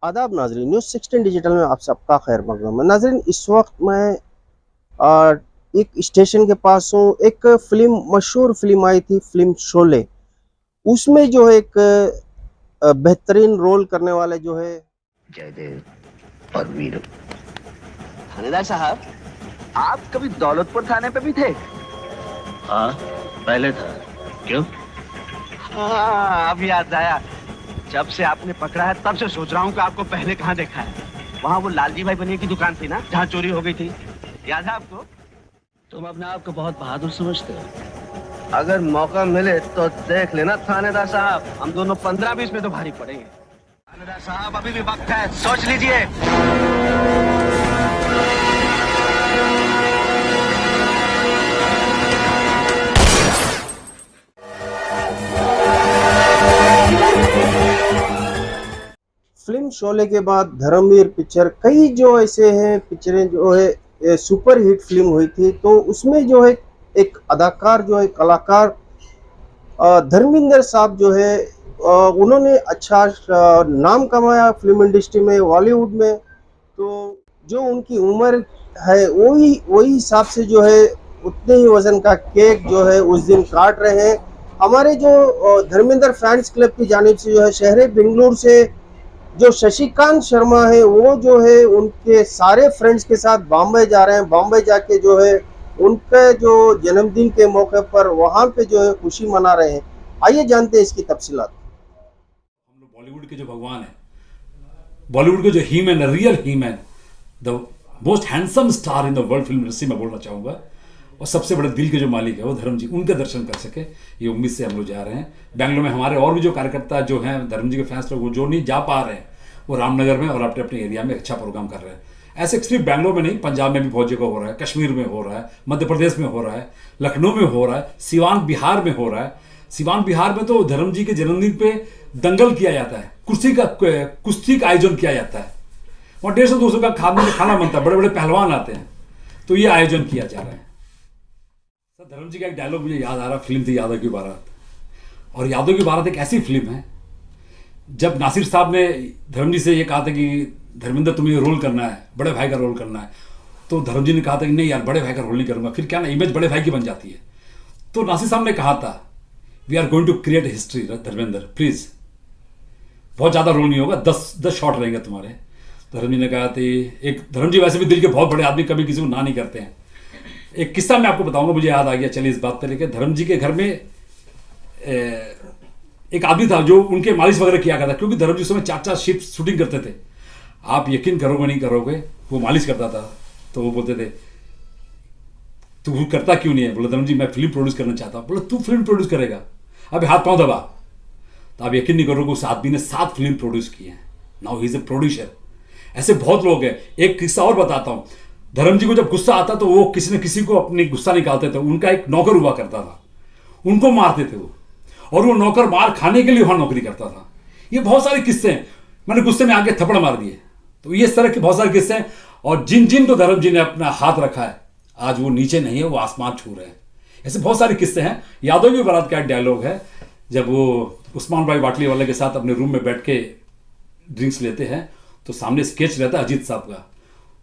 आदाब नाजरीन, news 16 digital में आप सबका खैर मकदम है। नाजरीन, इस वक्त मैं आ, एक स्टेशन के पास हूँ। एक फिल्म, मशहूर फिल्म आई थी, फिल्म शोले। उसमें जो है एक बेहतरीन रोल करने वाले जो है जयदेव और वीरू। थानेदार साहब, आप कभी दौलतपुर थाने पे भी थे? हाँ, पहले था। क्यों? हाँ, अब याद आया। जब से आपने पकड़ा है तब से सोच रहा हूँ कि आपको पहले कहाँ देखा है। वहाँ वो लालजी भाई बनिए की दुकान थी ना, जहाँ चोरी हो गई थी। याद है आपको? तुम अपने आप को बहुत बहादुर समझते हो। अगर मौका मिले तो देख लेना थानेदार साहब, हम दोनों 15-20 में तो भारी पड़ेंगे। थानेदार साहब, अभी भी वक्त है, सोच लीजिए। फिल्म शोले के बाद धर्मवीर पिक्चर, कई जो ऐसे हैं पिक्चरें जो है सुपर हिट फिल्म हुई थी। तो उसमें जो है एक अदाकार जो है कलाकार धर्मेंद्र साहब जो है उन्होंने अच्छा नाम कमाया फिल्म इंडस्ट्री में, बॉलीवुड में। तो जो उनकी उम्र है वही वही हिसाब से जो है उतने ही वजन का केक जो है उस दिन काट रहे हैं। हमारे जो धर्मेंद्र फैंस क्लब की जानिब से जो है शहर बेंगलुरु से जो शशिकांत शर्मा है वो जो है उनके सारे फ्रेंड्स के साथ बॉम्बे जा रहे हैं। बॉम्बे जाके जो है उनके जो जन्मदिन के मौके पर वहां पे जो है खुशी मना रहे हैं। आइए जानते हैं इसकी तफसीलात। हम लोग बॉलीवुड के जो भगवान है, बॉलीवुड के जो he man, real he man, the most handsome star in the world film industry में बोलना चाहूंगा, और सबसे बड़े दिल के जो मालिक है वो धर्म जी, उनके दर्शन कर सके, ये उम्मीद से हम लोग जा रहे हैं। बैंगलोर में हमारे और भी जो कार्यकर्ता जो हैं धर्म जी के फैंस लोग, वो जो नहीं जा पा रहे हैं, वो रामनगर में और अपने अपने एरिया में अच्छा प्रोग्राम कर रहे हैं। ऐसे सिर्फ बैंगलोर में नहीं, पंजाब में भी बहुत जगह हो रहा है, कश्मीर में हो रहा है, मध्य प्रदेश में हो रहा है, लखनऊ में हो रहा है, सिवान बिहार में हो रहा है। सिवान बिहार में तो धर्म जी के जन्मदिन पे दंगल किया जाता है, कुश्ती का आयोजन किया जाता है। वहाँ 150-200 का खाना बनता है, बड़े बड़े पहलवान आते हैं, तो ये आयोजन किया जा रहा है। सर, धर्म जी का एक डायलॉग मुझे याद आ रहा, फिल्म थी यादों की बारात। और यादों की बारात एक ऐसी फिल्म है, जब नासिर साहब ने धर्म जी से ये कहा था कि धर्मेंद्र तुम्हें ये रोल करना है, बड़े भाई का रोल करना है, तो धर्म जी ने कहा था कि नहीं यार, बड़े भाई का रोल नहीं करूंगा, फिर क्या ना इमेज बड़े भाई की बन जाती है। तो नासिर साहब ने कहा था, we are going to create history Dharmendra, please, बहुत ज्यादा रोल नहीं होगा, 10 शॉट रहेंगे तुम्हारे। धर्म जी ने कहा था, एक धर्म जी वैसे भी दिल के बहुत बड़े आदमी, कभी किसी को ना नहीं करते हैं। एक किस्सा मैं आपको बताऊंगा, मुझे याद आ गया, चलिए इस बात पर लेकर। धर्म जी के घर में एक आदमी था जो उनके मालिश वगैरह किया करता, क्योंकि धर्म जी उस समय 4-4 शिफ्ट शूटिंग करते थे। आप यकीन करोगे नहीं करोगे, वो मालिश करता था। तो वो बोलते थे, तू करता क्यों नहीं है? बोला, धर्म जी मैं फिल्म प्रोड्यूस करना चाहता हूँ। बोला, तू फिल्म प्रोड्यूस करेगा? अभी हाथ पांव दबा। तो आप यकीन नहीं करोगे, उस आदमी ने 7 फिल्म प्रोड्यूस की हैं। Now he is a producer. ऐसे बहुत लोग हैं। एक किस्सा और बताता हूँ। धर्म जी को जब गुस्सा आता तो वो किसी न किसी को अपनी गुस्सा निकालते थे। उनका एक नौकर हुआ करता था, उनको मारते थे वो, और वो नौकर मार खाने के लिए वहां नौकरी करता था। ये बहुत सारे किस्से हैं। मैंने गुस्से में आके थप्पड़ मार दिए। तो ये इस तरह के बहुत सारे किस्से हैं। और जिन जिन को धर्म जी ने अपना हाथ रखा है, आज वो नीचे नहीं है, वो आसमान छू रहे हैं। ऐसे बहुत सारे किस्से हैं। यादव की बारात का डायलॉग है, जब वो उस्मान भाई वाटली वाले के साथ अपने रूम में बैठ के ड्रिंक्स लेते हैं, तो सामने स्केच रहता है अजीत साहब का।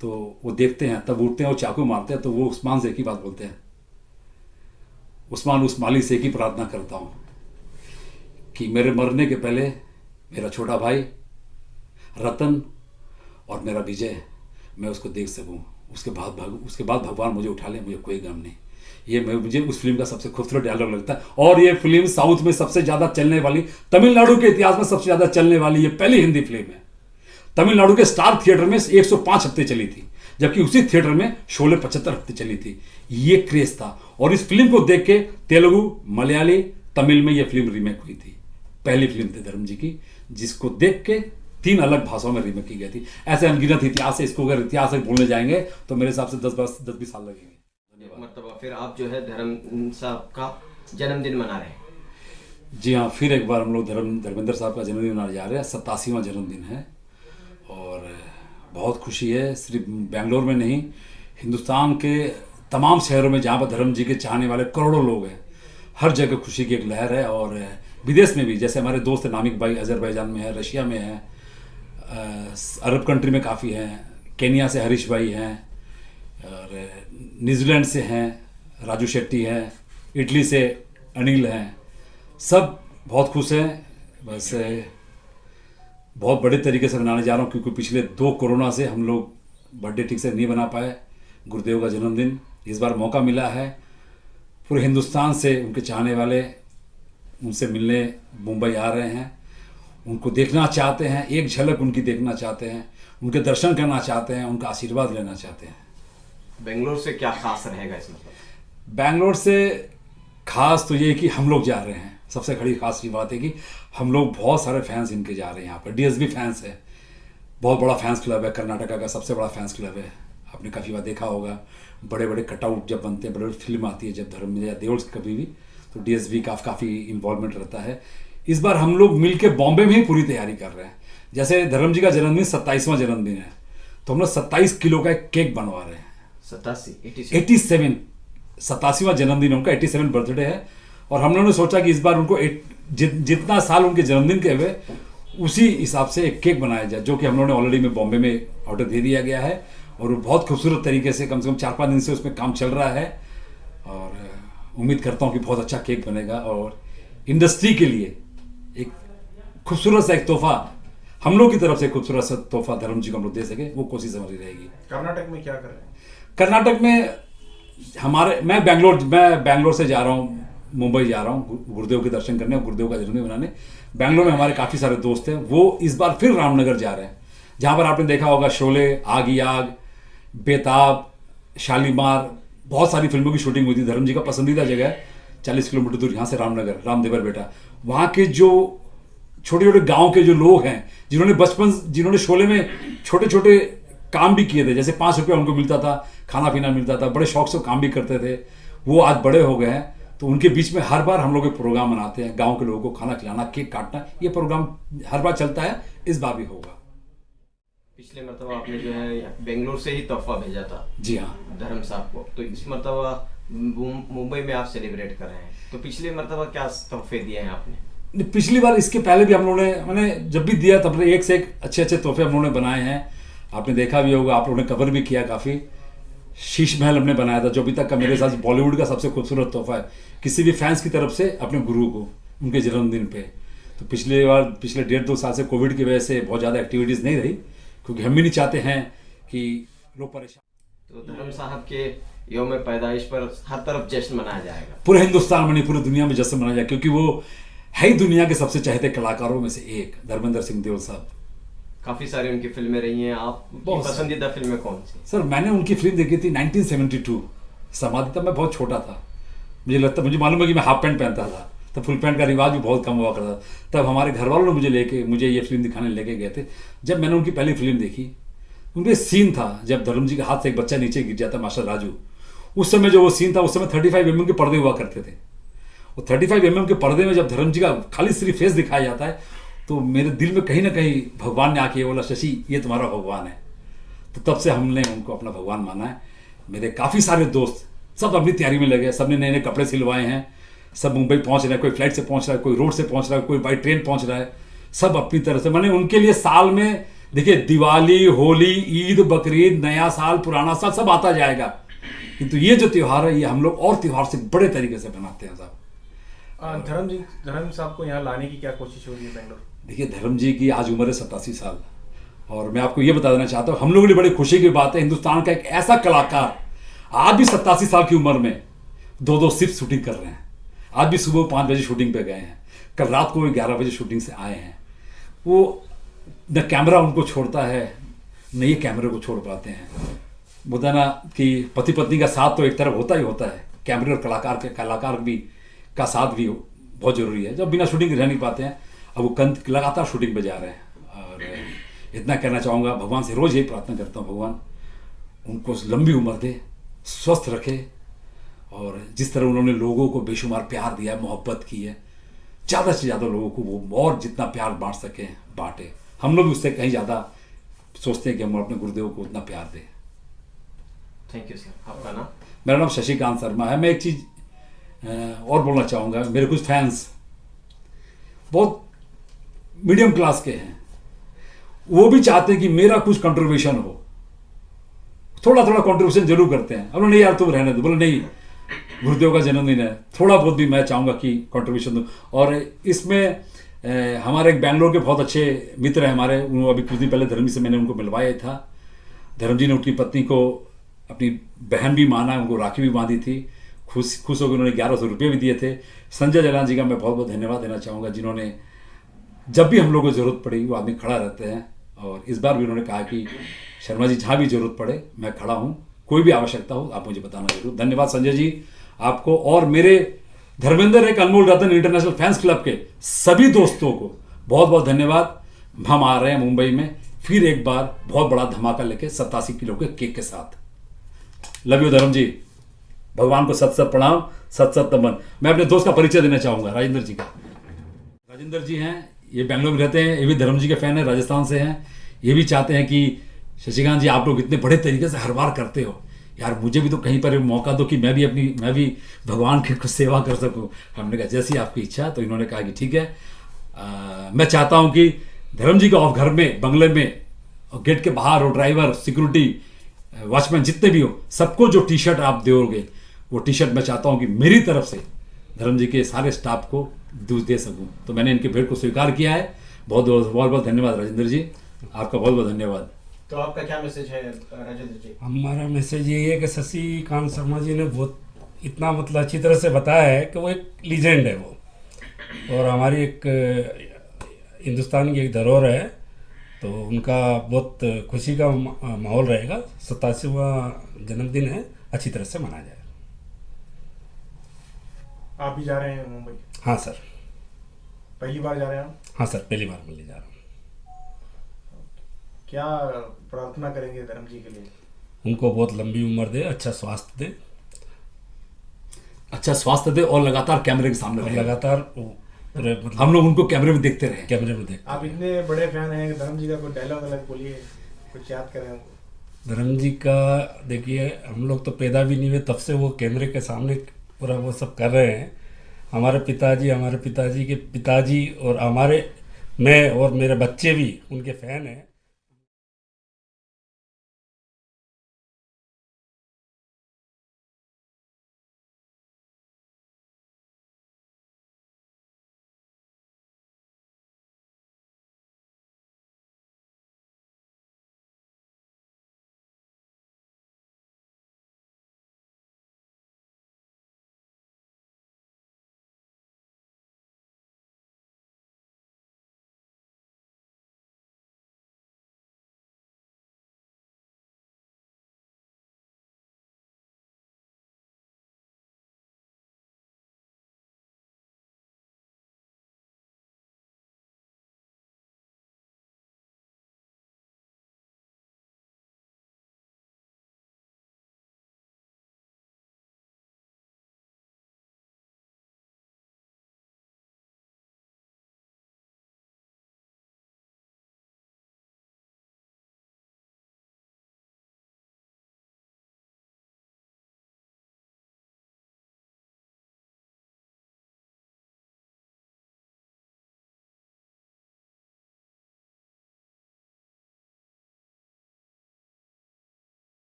तो वो देखते हैं, तब उठते हैं और चाकू मारते हैं। तो वो उस्मान से एक ही बात बोलते हैं, उस्मान, उस मालिक से एक ही प्रार्थना करता हूं कि मेरे मरने के पहले मेरा छोटा भाई रतन और मेरा विजय, मैं उसको देख सकूं। उसके बाद भगवान मुझे उठा ले, मुझे कोई गम नहीं। ये मुझे उस फिल्म का सबसे खूबसूरत डायलॉग लगता है। और ये फिल्म साउथ में सबसे ज्यादा चलने वाली, तमिलनाडु के इतिहास में सबसे ज्यादा चलने वाली ये पहली हिंदी फिल्म है। तमिलनाडु के स्टार थिएटर में 105 हफ्ते चली थी, जबकि उसी थिएटर में शोले 75 हफ्ते चली थी। ये क्रेज था। और इस फिल्म को देख के तेलुगु, मलयाली, तमिल में यह फिल्म रीमेक हुई थी। पहली फिल्म थी धर्म जी की, जिसको देख के 3 अलग भाषाओं में रीमेक की गई थी। ऐसे अनगिनत इतिहास है। इसको अगर इतिहास बोलने जाएंगे तो मेरे हिसाब से 10-20 साल लगेंगे। मतलब फिर आप जो है धर्म साहब का जन्मदिन मना रहे हैं? जी हाँ, फिर एक बार हम लोग धर्मेंद्र साहब का जन्मदिन मनाने जा रहे हैं। 87वां जन्मदिन है और बहुत खुशी है। सिर्फ बेंगलोर में नहीं, हिंदुस्तान के तमाम शहरों में जहाँ पर धर्म जी के चाहने वाले करोड़ों लोग हैं, हर जगह खुशी की एक लहर है। और विदेश में भी, जैसे हमारे दोस्त नामिक भाई अजरबैजान में है, रशिया में है, अरब कंट्री में काफ़ी हैं, केनिया से हरीश भाई हैं, और न्यूजीलैंड से हैं राजू शेट्टी हैं, इटली से अनिल हैं। सब बहुत खुश हैं। बस बहुत बड़े तरीके से मनाने जा रहा हूँ, क्योंकि पिछले 2 कोरोना से हम लोग बर्थडे ठीक से नहीं बना पाए। गुरुदेव का जन्मदिन इस बार मौका मिला है। पूरे हिंदुस्तान से उनके चाहने वाले उनसे मिलने मुंबई आ रहे हैं, उनको देखना चाहते हैं, एक झलक उनकी देखना चाहते हैं, उनके दर्शन करना चाहते हैं, उनका आशीर्वाद लेना चाहते हैं। बेंगलोर से क्या खास रहेगा इस मतलब? बैंगलोर से खास तो ये कि हम लोग जा रहे हैं। सबसे बड़ी खास ये बात है कि हम लोग बहुत सारे फैंस इनके जा रहे हैं। यहाँ पर डीएसबी फैंस है, बहुत बड़ा फैंस क्लब है, कर्नाटका का सबसे बड़ा फैंस क्लब है। आपने काफ़ी बार देखा होगा, बड़े बड़े कटआउट जब बनते हैं, बड़े बड़ी फिल्म आती है जब धर्म या देओल कभी भी, तो डीएसबी का काफ़ी इन्वॉल्वमेंट रहता है। इस बार हम लोग मिल के बॉम्बे में ही पूरी तैयारी कर रहे हैं। जैसे धर्म जी का जन्मदिन 27वां जन्मदिन है, तो हम लोग 27 किलो का एक केक बनवा रहे हैं। 87वां जन्मदिन उनका, 87 बर्थडे है। और हम लोगों ने सोचा कि इस बार उनको जितना साल उनके जन्मदिन के हुए उसी हिसाब से एक केक बनाया जाए, जो कि हम लोगों ने ऑलरेडी में बॉम्बे में ऑर्डर दे दिया गया है। और वो बहुत खूबसूरत तरीके से कम 4-5 दिन से उसमें काम चल रहा है। और उम्मीद करता हूँ कि बहुत अच्छा केक बनेगा और इंडस्ट्री के लिए एक खूबसूरत सा एक तोहफा, हम लोग की तरफ से खूबसूरत सा तोहफा धर्म जी को हम लोग दे सके, वो कोशिश हमारी रहेगी। कर्नाटक में क्या कर रहे हैं? कर्नाटक में मैं बैंगलोर से जा रहा हूँ, मुंबई जा रहा हूँ गुरुदेव के दर्शन करने और गुरुदेव का जन्मदिन मनाने। बैंगलोर में हमारे काफ़ी सारे दोस्त हैं, वो इस बार फिर रामनगर जा रहे हैं, जहाँ पर आपने देखा होगा शोले, आग ही आग, बेताब, शालीमार, बहुत सारी फिल्मों की शूटिंग हुई थी। धर्म जी का पसंदीदा जगह है, 40 किलोमीटर दूर यहाँ से रामनगर, रामदेवर बेटा। वहाँ के जो छोटे छोटे गांव के जो लोग हैं, जिन्होंने शोले में छोटे छोटे काम भी किए थे, जैसे 5 रुपया उनको मिलता था, खाना पीना मिलता था, बड़े शौक से काम भी करते थे, वो आज बड़े हो गए हैं। तो उनके बीच में हर बार हम लोग एक प्रोग्राम मनाते हैं, गांव के लोगों को खाना खिलाना, केक काटना, ये प्रोग्राम हर बार चलता है, इस बार भी होगा। पिछले मरतबा आपने जो है बेंगलोर से ही तोहफा भेजा था। जी हाँ, धर्म साहब को, तो इस मरतबा मुंबई में आप सेलिब्रेट कर रहे हैं, तो पिछले मरतबा क्या तोहफे दिए हैं आपने? पिछली बार इसके पहले भी हम लोगों ने, मैंने जब भी दिया तब एक से एक अच्छे अच्छे तोहफे हम लोगों ने बनाए हैं। आपने देखा भी होगा, आप लोगों ने कवर भी किया काफ़ी। शीश महल हमने बनाया था, जो अभी तक का मेरे साथ बॉलीवुड का सबसे खूबसूरत तोहफा है किसी भी फैंस की तरफ से अपने गुरु को उनके जन्मदिन पे। तो पिछले 1.5-2 साल से कोविड की वजह से बहुत ज़्यादा एक्टिविटीज़ नहीं रही, क्योंकि हम भी नहीं चाहते हैं कि लोग परेशान। तो धर्म साहब के यौम पैदाइश पर हर तरफ जश्न मनाया जाएगा, पूरे हिंदुस्तान में नहीं, पूरी दुनिया में जश्न मनाया जाएगा, क्योंकि वो है ही दुनिया के सबसे चाहते कलाकारों में से एक, धर्मेंद्र सिंह देओल साहब। काफी सारी उनकी फिल्में रही हैं, आपकी पसंदीदा फिल्में कौन सी? सर मैंने उनकी फिल्म देखी थी 1972 समाधि। तब मैं बहुत छोटा था, मुझे मालूम है कि मैं हाफ पैंट पहनता था, तब फुल पैंट का रिवाज भी बहुत कम हुआ करता था। तब हमारे घर वालों ने मुझे ये फिल्म दिखाने लेके गए थे। जब मैंने उनकी पहली फिल्म देखी, उनके सीन था जब धर्म जी के हाथ से एक बच्चा नीचे गिर जाता, मास्टर राजू। उस समय जो वो सीन था, उस समय 35 mm के पर्दे हुआ करते थे। वो 35 mm के पर्दे में जब धर्म जी का खाली सिर्फ फेस दिखाया जाता है, तो मेरे दिल में कहीं ना कहीं भगवान ने आके बोला, शशि ये तुम्हारा भगवान है। तो तब से हमने उनको अपना भगवान माना है। मेरे काफ़ी सारे दोस्त सब अपनी तैयारी में लगे, सब ने नए नए कपड़े सिलवाए हैं, सब मुंबई पहुंच रहे हैं, कोई फ्लाइट से पहुंच रहा है, कोई रोड से पहुंच रहा है, कोई बाई ट्रेन पहुंच रहा है, सब अपनी तरह से। मैंने उनके लिए साल में, देखिए दिवाली, होली, ईद, बकरीद, नया साल, पुराना साल सब आता जाएगा, किंतु ये जो त्यौहार है ये हम लोग और त्यौहार से बड़े तरीके से मनाते हैं साहब। धर्म साहब को यहाँ लाने की क्या कोशिश हो रही है बेंगलोर? देखिए धर्म जी की आज उम्र है 87 साल, और मैं आपको ये बता देना चाहता हूँ, हम लोगों के लिए बड़ी खुशी की बात है, हिंदुस्तान का एक ऐसा कलाकार आज भी 87 साल की उम्र में 2-2 शिफ्ट शूटिंग कर रहे हैं। आज भी सुबह 5 बजे शूटिंग पे गए हैं, कल रात को 11 बजे शूटिंग से आए हैं। वो न कैमरा उनको छोड़ता है, न ये कैमरे को छोड़ पाते हैं। बोलता ना कि पति पत्नी का साथ तो एक तरफ होता ही होता है, कैमरे और कलाकार भी का साथ भी बहुत जरूरी है, जब बिना शूटिंग रह नहीं पाते हैं। अब वो लगातार शूटिंग पे जा रहे हैं, और इतना कहना चाहूँगा, भगवान से रोज़ यही प्रार्थना करता हूँ, भगवान उनको लंबी उम्र दे, स्वस्थ रखे, और जिस तरह उन्होंने लोगों को बेशुमार प्यार दिया है, मोहब्बत की है, ज़्यादा से ज़्यादा लोगों को वो और जितना प्यार बांट सकें बांटे। हम लोग उससे कहीं ज़्यादा सोचते हैं कि हम अपने गुरुदेव को उतना प्यार दें। Thank you sir. आपका नाम? मेरा नाम शशिकांत शर्मा है। मैं एक चीज़ और बोलना चाहूँगा, मेरे कुछ फैंस बहुत मीडियम क्लास के हैं, वो भी चाहते हैं कि मेरा कुछ कंट्रीब्यूशन हो, थोड़ा थोड़ा कंट्रीब्यूशन जरूर करते हैं। अब नहीं यार तुम रहने दो, बोले नहीं गुरुदेव का जन्मदिन है, थोड़ा बहुत भी मैं चाहूँगा कि कंट्रीब्यूशन दूँ। और इसमें हमारे एक बैंगलोर के बहुत अच्छे मित्र हैं हमारे, उन्होंने अभी कुछ दिन पहले धर्म जी से मैंने उनको मिलवाया था। धर्म जी ने उनकी पत्नी को अपनी बहन भी माना, उनको राखी भी बांधी थी, खुश होकर उन्होंने 1100 रुपये भी दिए थे। संजय जलान जी का मैं बहुत बहुत धन्यवाद देना चाहूँगा, जिन्होंने जब भी हम लोगों को ज़रूरत पड़ी वो आदमी खड़ा रहते हैं। और इस बार भी उन्होंने कहा कि शर्मा जी जहाँ भी ज़रूरत पड़े मैं खड़ा हूँ, कोई भी आवश्यकता हो आप मुझे बताना जरूर। धन्यवाद संजय जी आपको, और मेरे धर्मेंद्र एक अनमोल रतन इंटरनेशनल फैंस क्लब के सभी दोस्तों को बहुत बहुत धन्यवाद। हम आ रहे हैं मुंबई में फिर एक बार बहुत बड़ा धमाका लेके 87 किलो के केक के साथ। लव यू धर्म जी, भगवान को सत सत प्रणाम, सत सत नमन। मैं अपने दोस्त का परिचय देना चाहूँगा, राजेंद्र जी का। राजेंद्र जी हैं, ये बेंगलोर में रहते हैं, ये भी धर्म जी के फैन है, राजस्थान से हैं। ये भी चाहते हैं कि शशिकांत जी आप लोग इतने बड़े तरीके से हर बार करते हो, यार मुझे भी तो कहीं पर मौका दो कि मैं भी भगवान की कुछ सेवा कर सकूं। हमने कहा जैसी आपकी इच्छा। तो इन्होंने कहा कि ठीक है, मैं चाहता हूं कि धर्म जी का घर में, बंगले में, और गेट के बाहर हो, ड्राइवर, सिक्योरिटी, वॉचमैन जितने भी हो, सबको जो टी शर्ट आप दोगे वो टी शर्ट मैं चाहता हूं कि मेरी तरफ से धर्म जी के सारे स्टाफ को दे सकूं। तो मैंने इनके भेंट को स्वीकार किया है। बहुत बहुत धन्यवाद राजेंद्र जी, आपका बहुत बहुत धन्यवाद। तो आपका क्या मैसेज है राजेंद्र जी? हमारा मैसेज यही है कि शशिकांत शर्मा जी ने बहुत इतना मतलब अच्छी तरह से बताया है कि वो एक लीजेंड है वो, और हमारी एक हिंदुस्तान की एक धरोहर है। तो उनका बहुत खुशी का माहौल रहेगा। 87वां जन्मदिन है, अच्छी तरह से मनाया जाए। आप भी जा रहे हैं मुंबई? हाँ सर। पहली बार जा रहे हैं आप? हाँ सर, पहली बार मिलने जा रहा हूँ। क्या प्रार्थना करेंगे धर्म जी के लिए? उनको बहुत लंबी उम्र दे, अच्छा स्वास्थ्य दे, अच्छा स्वास्थ्य दे, और लगातार कैमरे के सामने और रहे। लगातार हम लोग उनको कैमरे में देखते रहे। कैमरे में देख। आप इतने बड़े फैन हैं, धर्म जी का कोई डायलॉग अलग बोलिए, कुछ याद करें हमको। धर्म जी का देखिए, हम लोग तो पैदा भी नहीं हुए तब से वो कैमरे के सामने पूरा वो सब कर रहे हैं। हमारे पिताजी के पिताजी और मैं और मेरे बच्चे भी उनके फैन हैं।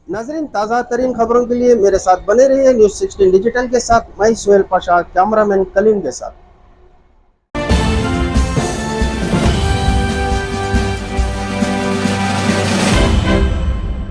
नाजरीन, ताज़ा तरीन खबरों के लिए मेरे साथ बने रहिए न्यूज़ 16 डिजिटल के साथ। मैं सोहेल पाशा, कैमरामैन कलीम के साथ।